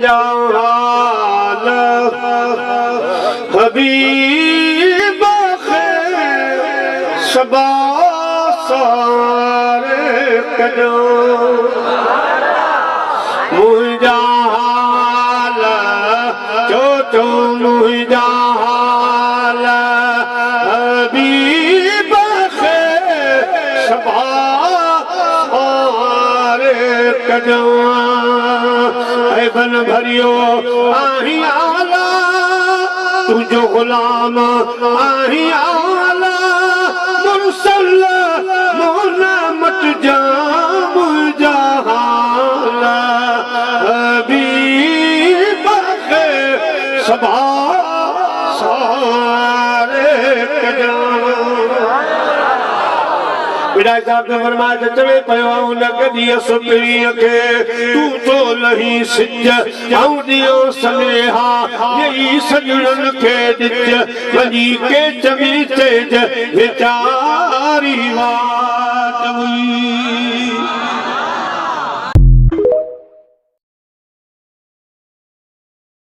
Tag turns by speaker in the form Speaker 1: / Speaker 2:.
Speaker 1: जहाल हबीब शबा सारे कजो मुझा हाल चो चो मुझा हाल हबीब शबा सारे कजो बन भरियो आही आला तुझो गुलाम आही आला मुरसल मोना मत जाम जहाल हबीब के सबा सारे कजा विधायक साहब ने फरमाया कि चवे पयो उन कदी सुपरीअ के तू तो लही सिज आऊं दियो सनेहा यही सजणन के दिज वजी के चवी तेज विचारी वाट हुई